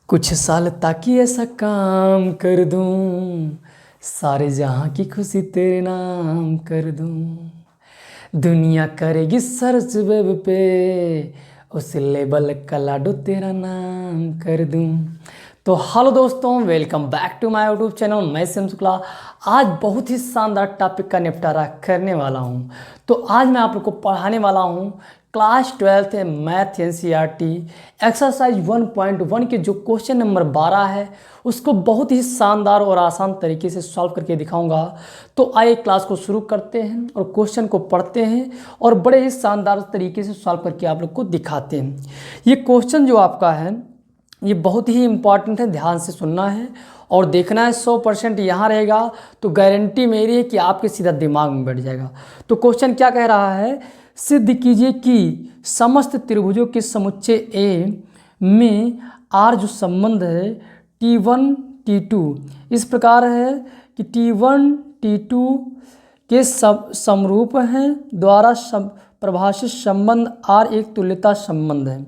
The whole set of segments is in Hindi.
कुछ साल ताकि ऐसा काम कर दूं, सारे जहां की खुशी तेरे नाम कर दूं। दुनिया करेगी सर्च वेब पे, उस लेबल का लाडो तेरा नाम कर दूं। तो हेलो दोस्तों, welcome back to my YouTube channel. मैं सिम शुक्ला आज बहुत ही शानदार टॉपिक का निपटारा करने वाला हूं। तो आज मैं आप लोग को पढ़ाने वाला हूं class 12th math NCERT exercise 1.1 के जो क्वेश्चन नंबर 12 है उसको बहुत ही शानदार और आसान तरीके से सॉल्व करके दिखाऊंगा। तो आइए क्लास को शुरू करते हैं और क्वेश्चन को पढ़ते हैं और बड़े ही शानदार तरीके से सॉल्व करके आप लोग को दिखाते हैं। ये क्वेश्चन जो आपका है ये बहुत ही इम्पॉर्टेंट है, ध्यान से सुनना है और देखना है। 100% यहाँ रहेगा तो गारंटी मेरी है कि आपके सीधा दिमाग में बैठ जाएगा। तो क्वेश्चन क्या कह रहा है, सिद्ध कीजिए कि समस्त त्रिभुजों के समुच्चय ए में आर जो संबंध है T1 T2 इस प्रकार है कि T1 T2 के समरूप हैं द्वारा परिभाषित संबंध आर एक तुल्यता संबंध है।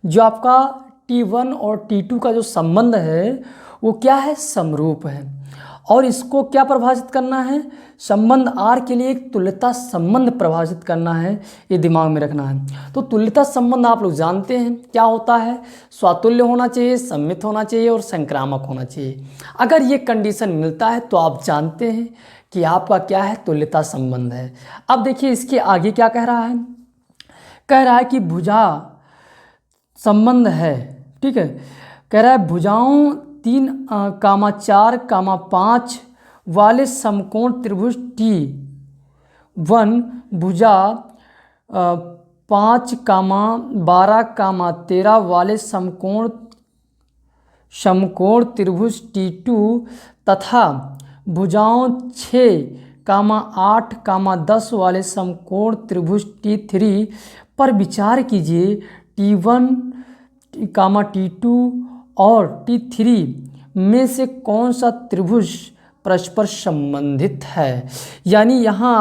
जो आपका T1 और T2 का जो संबंध है वो क्या है, समरूप है। और इसको क्या परिभाषित करना है, संबंध आर के लिए एक तुल्यता संबंध परिभाषित करना है, ये दिमाग में रखना है। तो तुल्यता संबंध आप लोग जानते हैं क्या होता है, स्वातुल्य होना चाहिए, सममित होना चाहिए और संक्रामक होना चाहिए। अगर ये कंडीशन मिलता है तो आप जानते हैं कि आपका क्या है, तुल्यता संबंध है। अब देखिए इसके आगे क्या कह रहा है, कह रहा है कि भुजा संबंध है, ठीक है। कह रहा है भुजाओं 3,4,5 वाले समकोण त्रिभुज T1 भुजा 5,12,13 वाले समकोण त्रिभुज T2 तथा भुजाओं 6,8,10 वाले समकोण त्रिभुज T3 पर विचार कीजिए। T1, T2 और T3 में से कौन सा त्रिभुज परस्पर संबंधित है। यानी यहाँ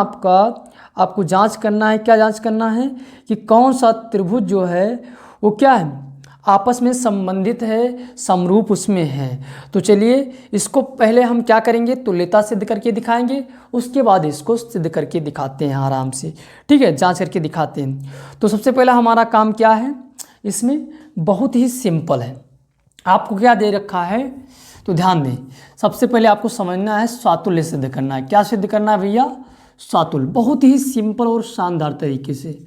आपको जांच करना है, क्या जांच करना है कि कौन सा त्रिभुज जो है वो क्या है, आपस में संबंधित है, समरूप उसमें है। तो चलिए इसको पहले हम क्या करेंगे, तुल्यता सिद्ध करके दिखाएंगे, उसके बाद इसको सिद्ध करके दिखाते हैं आराम से, ठीक है, जांच करके दिखाते हैं। तो सबसे पहला हमारा काम क्या है, इसमें बहुत ही सिंपल है। आपको क्या दे रखा है तो ध्यान दें, सबसे पहले आपको समझना है स्वातुल्य सिद्ध करना है। क्या सिद्ध करना है भैया, स्वातुल्य, बहुत ही सिंपल और शानदार तरीके से।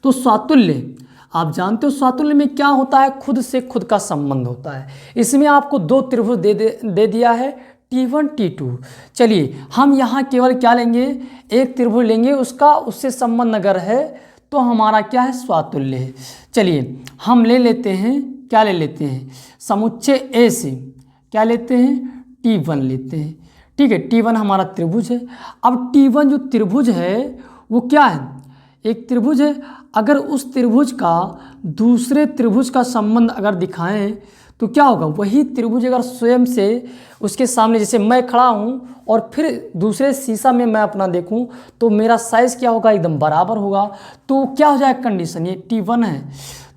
तो स्वातुल्य आप जानते हो, स्वातुल्य में क्या होता है, खुद से खुद का संबंध होता है। इसमें आपको दो त्रिभुज दे दिया है T1 T2। चलिए हम यहाँ केवल क्या लेंगे, एक त्रिभुज लेंगे, उसका उससे संबंध अगर है तो हमारा क्या है, स्वातुल्य है। चलिए हम ले लेते हैं, क्या ले लेते हैं, समुच्चय ए से क्या लेते हैं, T1 लेते हैं, ठीक है। T1 हमारा त्रिभुज है। अब T1 जो त्रिभुज है वो क्या है, एक त्रिभुज है। अगर उस त्रिभुज का दूसरे त्रिभुज का संबंध अगर दिखाएं तो क्या होगा, वही त्रिभुज अगर स्वयं से उसके सामने, जैसे मैं खड़ा हूँ और फिर दूसरे शीशा में मैं अपना देखूँ तो मेरा साइज़ क्या होगा, एकदम बराबर होगा। तो क्या हो जाएगा कंडीशन, ये T1 है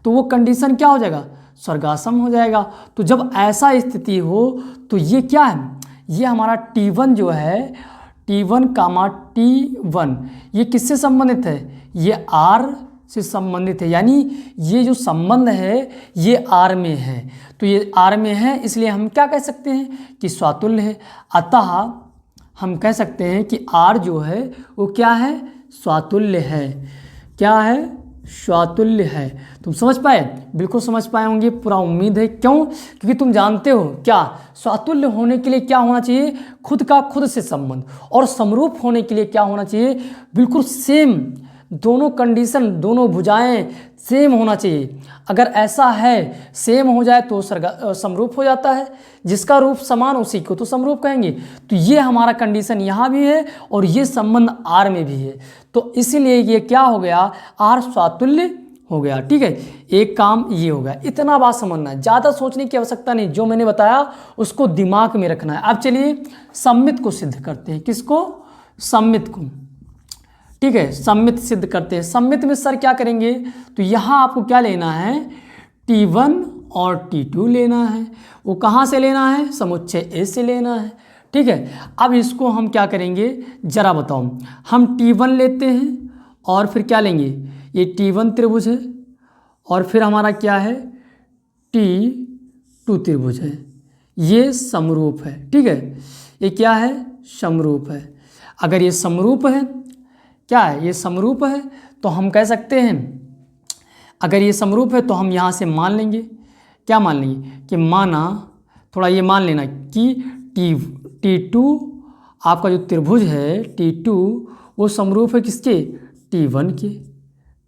तो वो कंडीशन क्या हो जाएगा, स्वर्गासम हो जाएगा। तो जब ऐसा स्थिति हो तो ये क्या है, ये हमारा T1 जो है, T1, T1 ये किससे संबंधित है, ये R से संबंधित है। यानी ये जो संबंध है ये R में है, तो ये R में है, इसलिए हम क्या कह सकते हैं कि स्वातुल्य है। अतः हम कह सकते हैं कि R जो है वो क्या है, स्वातुल्य है। क्या है, स्वातुल्य है। तुम समझ पाए, बिल्कुल समझ पाए होंगे, पूरा उम्मीद है। क्यों, क्योंकि तुम जानते हो क्या, स्वातुल्य होने के लिए क्या होना चाहिए, खुद का खुद से संबंध, और समरूप होने के लिए क्या होना चाहिए, बिल्कुल सेम, दोनों कंडीशन, दोनों भुजाएं सेम होना चाहिए। अगर ऐसा है, सेम हो जाए तो समरूप हो जाता है, जिसका रूप समान उसी को तो समरूप कहेंगे। तो ये हमारा कंडीशन यहाँ भी है और ये संबंध R में भी है, तो इसीलिए ये क्या हो गया, R स्वातुल्य हो गया, ठीक है। एक काम ये हो गया, इतना बात समझना है, ज़्यादा सोचने की आवश्यकता नहीं, जो मैंने बताया उसको दिमाग में रखना है। अब चलिए सममित को सिद्ध करते हैं, किसको, सममित को, ठीक है, सममित सिद्ध करते हैं। सममित में सर क्या करेंगे, तो यहाँ आपको क्या लेना है, T1 और T2 लेना है। वो कहाँ से लेना है? समुच्चय ए से लेना है। ठीक है, अब इसको हम क्या करेंगे ज़रा बताओ। हम T1 लेते हैं और फिर क्या लेंगे, ये T1 त्रिभुज है और फिर हमारा क्या है T2 त्रिभुज है, ये समरूप है। ठीक है, ये क्या है? समरूप है। अगर ये समरूप है, क्या है? ये समरूप है, तो हम कह सकते हैं, अगर ये समरूप है तो हम यहाँ से मान लेंगे, क्या मान लेंगे कि माना, थोड़ा ये मान लेना कि T2 आपका जो त्रिभुज है T2 वो समरूप है किसके? T1 के।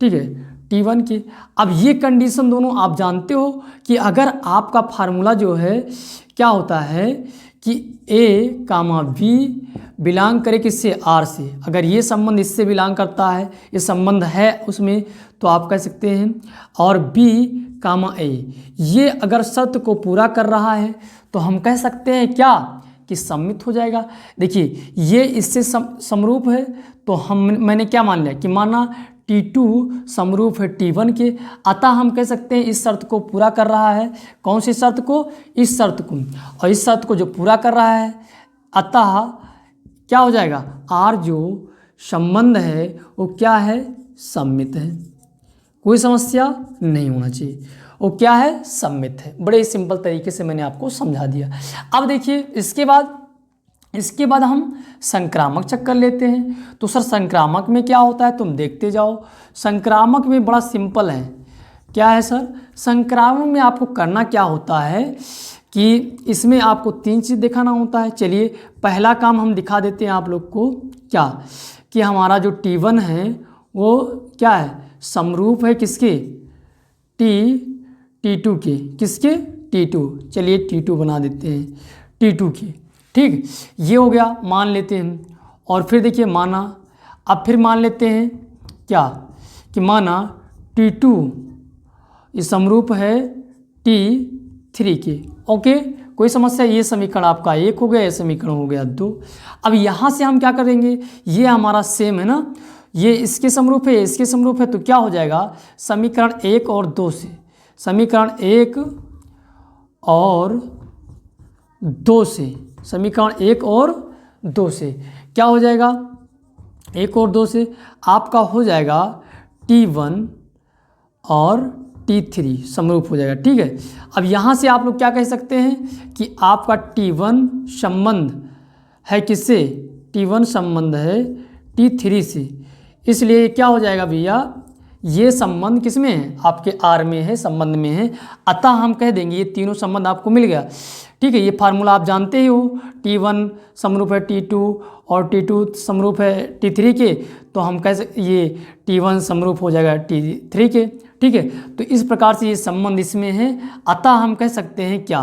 ठीक है, T1 के। अब ये कंडीशन दोनों आप जानते हो कि अगर आपका फार्मूला जो है क्या होता है कि A, B बिलोंग करे किससे? R से। अगर ये संबंध इससे बिलोंग करता है, ये संबंध है उसमें, तो आप कह सकते हैं और B, A ये अगर शर्त को पूरा कर रहा है तो हम कह सकते हैं क्या कि सममित हो जाएगा। देखिए ये इससे समरूप है, तो मैंने क्या मान लिया कि माना T2 समरूप है T1 के, अतः हम कह सकते हैं इस शर्त को पूरा कर रहा है। कौन सी शर्त को? इस शर्त को। और इस शर्त को जो पूरा कर रहा है, अतः क्या हो जाएगा? R जो संबंध है वो क्या है? सममित है। कोई समस्या नहीं होना चाहिए, वो क्या है? सममित है। बड़े सिंपल तरीके से मैंने आपको समझा दिया। अब देखिए इसके बाद हम संक्रामक चक्कर लेते हैं। तो सर संक्रामक में क्या होता है, तुम देखते जाओ। संक्रामक में बड़ा सिंपल है। क्या है सर? संक्रामक में आपको करना क्या होता है कि इसमें आपको 3 चीज़ दिखाना होता है। चलिए पहला काम हम दिखा देते हैं आप लोग को, क्या कि हमारा जो T1 है वो क्या है? समरूप है किसके? T2 के। किसके? T2। चलिए T2 बना देते हैं, T2 के। ठीक, ये हो गया, मान लेते हैं। और फिर देखिए माना, अब फिर मान लेते हैं क्या कि माना T2 ये समरूप है T3 के। ओके, कोई समस्या? ये समीकरण आपका 1 हो गया, ये समीकरण हो गया 2। अब यहाँ से हम क्या करेंगे, ये हमारा सेम है ना, ये इसके समरूप है, इसके समरूप है, तो क्या हो जाएगा? समीकरण 1 और 2 से, समीकरण 1 और 2 से, समीकरण 1 और 2 से क्या हो जाएगा? 1 और 2 से आपका हो जाएगा T1 और T3 समरूप हो जाएगा। ठीक है, अब यहाँ से आप लोग क्या कह सकते हैं कि आपका T1 संबंध है किससे? T1 संबंध है T3 से। इसलिए क्या हो जाएगा भैया, ये संबंध किस में है? आपके R में है, संबंध में है। अतः हम कह देंगे ये तीनों संबंध आपको मिल गया। ठीक है, ये फार्मूला आप जानते ही हो, T1 समरूप है T2 और T2 समरूप है T3 के, तो हम कह सकते ये T1 समरूप हो जाएगा T3 के। ठीक है, तो इस प्रकार से ये संबंध इसमें है। अतः हम कह सकते हैं क्या?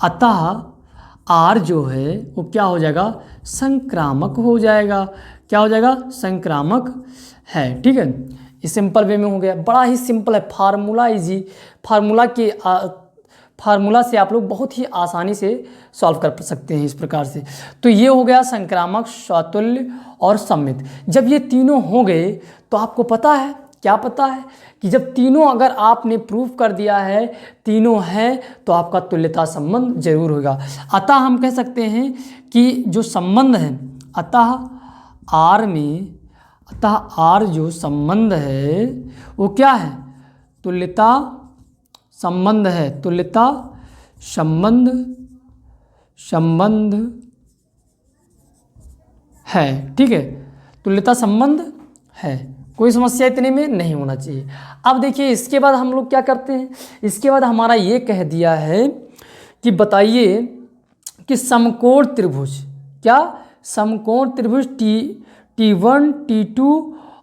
अतः R जो है वो क्या हो जाएगा? संक्रामक हो जाएगा। क्या हो जाएगा? संक्रामक है। ठीक है, ये सिंपल वे में हो गया, बड़ा ही सिंपल है। फार्मूला इजी, फार्मूला से आप लोग बहुत ही आसानी से सॉल्व कर सकते हैं इस प्रकार से। तो ये हो गया संक्रामक, समतुल्य और सममित। जब ये तीनों हो गए तो आपको पता है, क्या पता है कि जब तीनों अगर आपने प्रूव कर दिया है, तीनों है, तो आपका तुल्यता संबंध जरूर होगा। अतः हम कह सकते हैं कि जो संबंध है, अतः R जो संबंध है वो क्या है? तुल्यता संबंध है। तुल्यता संबंध है। ठीक है, तुल्यता संबंध है, कोई समस्या इतने में नहीं होना चाहिए। अब देखिए इसके बाद हम लोग क्या करते हैं, इसके बाद हमारा ये कह दिया है कि बताइए कि समकोण त्रिभुज, क्या समकोण त्रिभुज T1 T2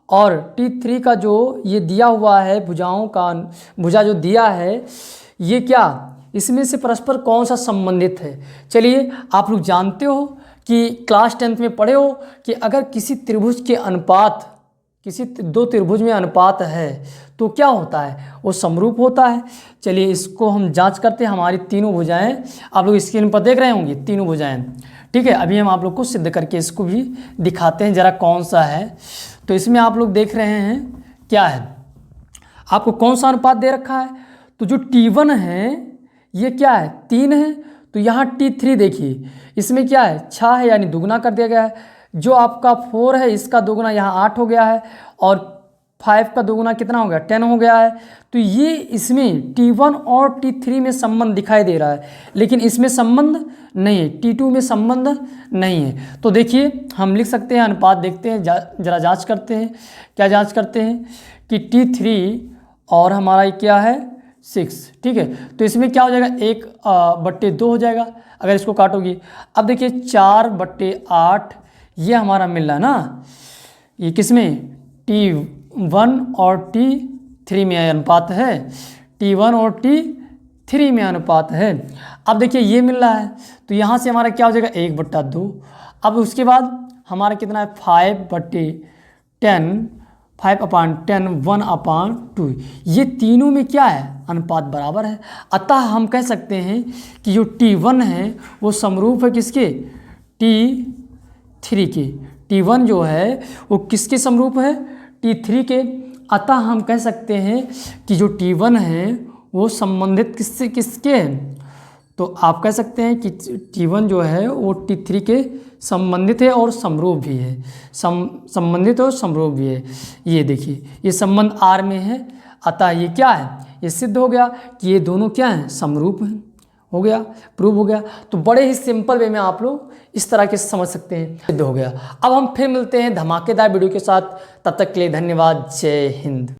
और T3 का जो ये दिया हुआ है, भुजाओं का भुजा जो दिया है, ये क्या इसमें से परस्पर कौन सा संबंधित है? चलिए आप लोग जानते हो कि क्लास 10th में पढ़े हो कि अगर किसी त्रिभुज के अनुपात, किसी दो त्रिभुज में अनुपात है तो क्या होता है? वो समरूप होता है। चलिए इसको हम जांच करते हैं। हमारी तीनों भुजाएं आप लोग स्क्रीन पर देख रहे होंगे, तीनों भुजाएं। ठीक है, अभी हम आप लोग को सिद्ध करके इसको भी दिखाते हैं जरा कौन सा है। तो इसमें आप लोग देख रहे हैं क्या है, आपको कौन सा अनुपात दे रखा है? तो जो T1 है ये क्या है 3 है, तो यहाँ T3 देखिए इसमें क्या है 6 है यानी दुगना कर दिया गया है। जो आपका 4 है इसका दुगना यहाँ 8 हो गया है, और 5 का दुगना कितना हो गया 10 हो गया है। तो ये इसमें T1 और T3 में संबंध दिखाई दे रहा है, लेकिन इसमें संबंध नहीं है, T2 में संबंध नहीं है। तो देखिए हम लिख सकते हैं, अनुपात देखते हैं, जरा जांच करते हैं। क्या जांच करते हैं कि T3 और हमारा ये क्या है 6, ठीक है। तो इसमें क्या हो जाएगा 1/2 हो जाएगा अगर इसको काटोगी। अब देखिए 4/8 ये हमारा मिल रहा है ना, ये किसमें T1 और T3 में अनुपात है, T1 और T3 में अनुपात है। अब देखिए ये मिल रहा है, तो यहाँ से हमारा क्या हो जाएगा 1/2। अब उसके बाद हमारा कितना है 5/10, 5/10 1/2। ये तीनों में क्या है अनुपात बराबर है। अतः हम कह सकते हैं कि जो T1 है वो समरूप है किसके T3 के। T1 जो है वो किसके समरूप है T3 के। अतः हम कह सकते हैं कि जो T1 है वो संबंधित किससे किसके हैं। तो आप कह सकते हैं कि T1 जो है वो T3 के संबंधित है और समरूप भी है, संबंधित और समरूप भी है। ये देखिए ये संबंध R में है, अतः ये क्या है, ये सिद्ध हो गया कि ये दोनों क्या हैं समरूप हैं। हो गया, प्रूव हो गया। तो बड़े ही सिंपल वे में आप लोग इस तरह के समझ सकते हैं, सिद्ध हो गया। अब हम फिर मिलते हैं धमाकेदार वीडियो के साथ, तब तक के लिए धन्यवाद। जय हिंद।